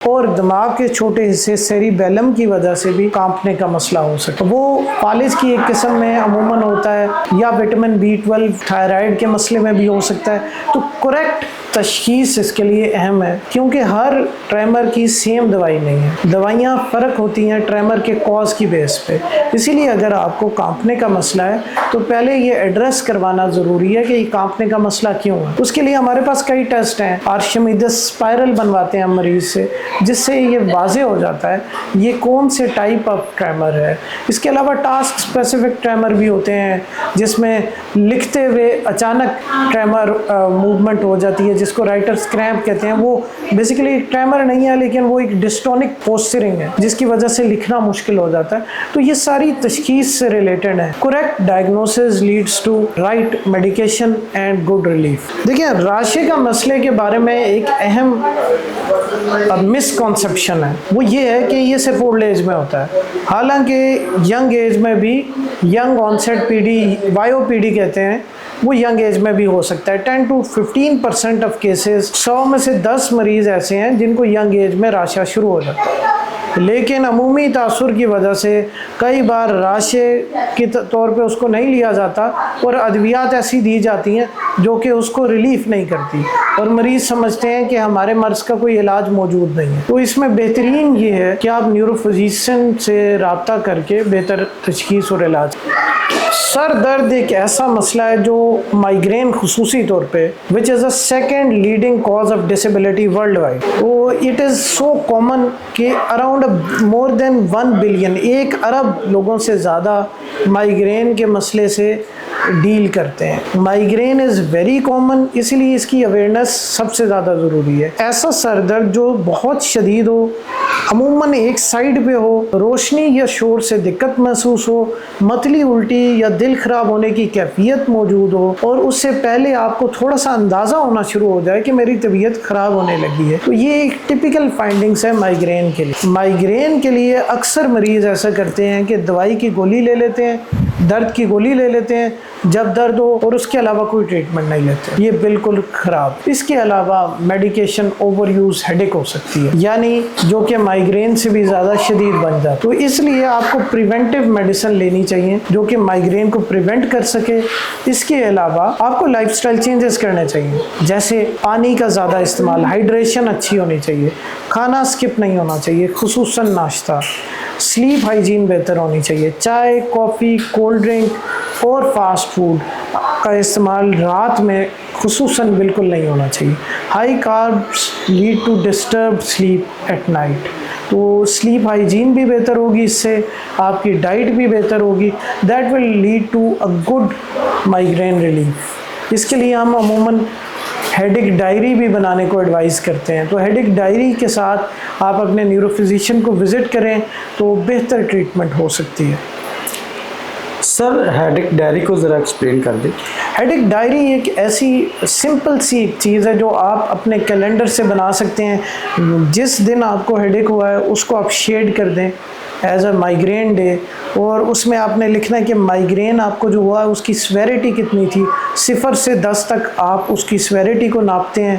اور دماغ کے چھوٹے حصے سیریبیلم کی وجہ سے بھی کانپنے کا مسئلہ ہو سکتا ہے۔ وہ فالج کی ایک قسم میں عموماً ہوتا ہے، یا وٹامن B12 تھائرائیڈ کے مسئلے میں بھی ہو سکتا ہے۔ تو کریکٹ تشخیص اس کے لیے اہم ہے، کیونکہ ہر ٹریمر کی سیم دوائی نہیں ہے، دوائیاں فرق ہوتی ہیں ٹریمر کے کاز کی بیس پہ۔ اسی لیے اگر آپ کو کانپنے کا مسئلہ ہے تو پہلے یہ ایڈریس کروانا ضروری ہے کہ یہ کانپنے کا مسئلہ کیوں ہے۔ اس کے لیے ہمارے پاس کئی ٹیسٹ ہیں، آرشمیدس اسپائرل بنواتے ہیں ہم مریض سے، جس سے یہ واضح ہو جاتا ہے یہ کون سے ٹائپ آف ٹریمر ہے۔ اس کے علاوہ ٹاسک اسپیسیفک ٹریمر بھی ہوتے ہیں، جس میں لکھتے ہوئے اچانک ٹریمر موومنٹ ہو جاتی ہے، جس کو رائٹرز کریمپ کہتے ہیں۔ وہ بیسیکلی ٹریمر نہیں ہے، لیکن وہ ایک ڈسٹونک پوسچرنگ ہے جس کی وجہ سے لکھنا مشکل ہو جاتا ہے۔ تو یہ ساری تشخیص سے ریلیٹڈ ہے۔ Correct diagnosis leads to right medication and good relief. دیکھیں، راشے کا مسئلے کے بارے میں ایک اہم مسکنسیپشن ہے، وہ یہ ہے کہ یہ صرف اولڈ ایج میں ہوتا ہے، حالانکہ ینگ ایج میں بھی، ینگ آنسیٹ پی ڈی، YOPD کہتے ہیں، وہ ینگ ایج میں بھی ہو سکتا ہے۔ 10 to 15% آف کیسز، 100 میں سے 10 مریض ایسے ہیں جن کو ینگ ایج میں راشا شروع ہو جاتا ہے، لیکن عمومی تاثر کی وجہ سے کئی بار راشے کے طور پہ اس کو نہیں لیا جاتا، اور ادویات ایسی دی جاتی ہیں جو کہ اس کو ریلیف نہیں کرتی، اور مریض سمجھتے ہیں کہ ہمارے مرض کا کوئی علاج موجود نہیں ہے۔ تو اس میں بہترین یہ ہے کہ آپ نیورو فزیشین سے رابطہ کر کے بہتر تشخیص اور علاج۔ سر درد ایک ایسا مسئلہ ہے جو مائیگرین خصوصی طور پہ which is the second leading cause of disability worldwide. تو it is so common کہ around more than 1 billion، 1 ارب لوگوں سے زیادہ مائیگرین کے مسئلے سے ڈیل کرتے ہیں۔ مائیگرین از ویری کامن، اسی لیے اس کی اویئرنیس سب سے زیادہ ضروری ہے۔ ایسا سر درد جو بہت شدید ہو، عموماً ایک سائیڈ پہ ہو، روشنی یا شور سے دقت محسوس ہو، متلی الٹی یا دل خراب ہونے کی کیفیت موجود ہو، اور اس سے پہلے آپ کو تھوڑا سا اندازہ ہونا شروع ہو جائے کہ میری طبیعت خراب ہونے لگی ہے، تو یہ ایک ٹپیکل فائنڈنگز ہے مائیگرین کے لیے۔ مائیگرین کے لیے اکثر مریض ایسا کرتے ہیں کہ دوائی کی گولی لے لیتے ہیں، درد کی گولی لے لیتے ہیں جب درد ہو، اور اس کے علاوہ کوئی ٹریٹمنٹ نہیں لیتے۔ یہ بالکل خراب۔ اس کے علاوہ میڈیکیشن اوور یوز ہیڈیک ہو سکتی ہے، یعنی جو کہ مائیگرین سے بھی زیادہ شدید بن جاتا ہے۔ تو اس لیے آپ کو پریونٹیو میڈیسن لینی چاہیے جو کہ مائیگرین کو پریونٹ کر سکے۔ اس کے علاوہ آپ کو لائف سٹائل چینجز کرنے چاہیے، جیسے پانی کا زیادہ استعمال، ہائیڈریشن اچھی ہونی چاہیے، کھانا اسکپ نہیں ہونا چاہیے، خصوصاً ناشتہ، سلیپ ہائیجین بہتر ہونی چاہیے، چائے، کافی، کولڈ ڈرنک اور فاسٹ فوڈ کا استعمال رات میں خصوصاً بالکل نہیں ہونا چاہیے۔ High carbs lead to disturb sleep at night. تو سلیپ ہائیجین بھی بہتر ہوگی، اس سے آپ کی ڈائٹ بھی بہتر ہوگی، that will lead to a good migraine relief. اس کے لیے ہم عموماً ہیڈیک ڈائری بھی بنانے کو ایڈوائز کرتے ہیں۔ تو ہیڈیک ڈائری کے ساتھ آپ اپنے نیورو فزیشین کو وزٹ کریں تو بہتر ٹریٹمنٹ ہو سکتی ہے۔ سر ہیڈیک ڈائری کو ذرا ایکسپلین کر دیں۔ ہیڈیک ڈائری ایک ایسی سمپل سی ایک چیز ہے جو آپ اپنے کیلنڈر سے بنا سکتے ہیں۔ جس دن آپ کو ہیڈیک ہوا ہے اس کو آپ شیڈ کر دیں ایز اے مائیگرین ڈے، اور اس میں آپ نے لکھنا ہے کہ مائیگرین آپ کو جو ہوا ہے اس کی سویریٹی کتنی تھی۔ 0 سے 10 تک آپ اس کی سویریٹی کو ناپتے ہیں۔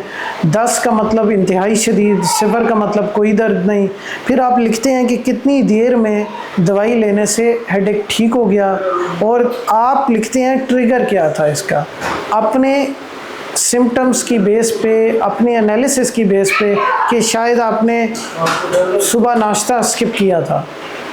10 کا مطلب انتہائی شدید، 0 کا مطلب کوئی درد نہیں۔ پھر آپ لکھتے ہیں کہ کتنی دیر میں دوائی لینے سے ہیڈیک ٹھیک ہو گیا، اور آپ لکھتے ہیں ٹریگر کیا تھا اس کا، اپنے سمٹمز کی بیس پہ، اپنے انالیسس کی بیس پہ، کہ شاید آپ نے صبح ناشتہ اسکپ کیا تھا،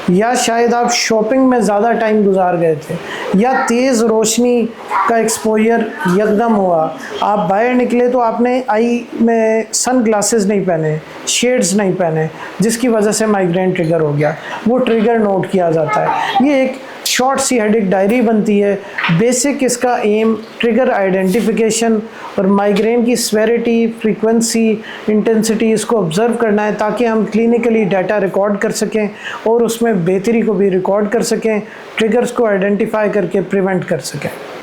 یا شاید آپ شاپنگ میں زیادہ ٹائم گزار گئے تھے، یا تیز روشنی کا ایکسپوئر یکدم ہوا، آپ باہر نکلے تو آپ نے آئی میں سن گلاسز نہیں پہنے، شیڈز نہیں پہنے، جس کی وجہ سے مائیگرین ٹریگر ہو گیا، وہ ٹریگر نوٹ کیا جاتا ہے۔ یہ ایک شارٹ سی ہیڈیک ڈائری بنتی ہے۔ بیسک اس کا ایم ٹریگر آئیڈینٹیفیکیشن اور مائیگرین کی سویریٹی، فریکوینسی، انٹینسٹی، اس کو آبزرو کرنا ہے تاکہ ہم کلینکلی ڈیٹا ریکارڈ کر سکیں اور اس میں بہتری کو بھی ریکارڈ کر سکیں، ٹریگرز کو آئیڈینٹیفائی کر کے پریونٹ کر سکیں۔